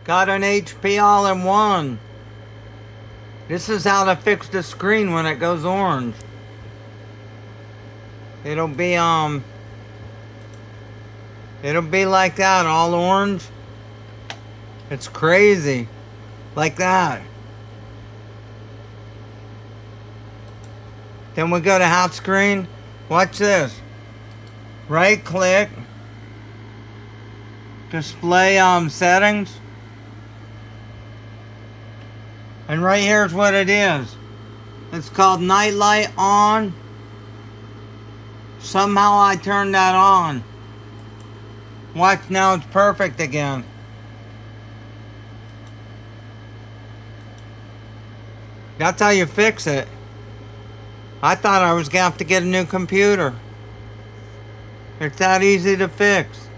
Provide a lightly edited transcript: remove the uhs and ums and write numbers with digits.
Got an HP all-in-one. This is how to fix the screen when it goes orange. It'll be like that, all orange. It's crazy. Like that. Then we go to half screen. Watch this. Right click. Display settings. And right here's what it is. It's called night light on. Somehow I turned that on. Watch, now it's perfect again. That's how you fix it. I thought I was going to have to get a new computer. It's that easy to fix.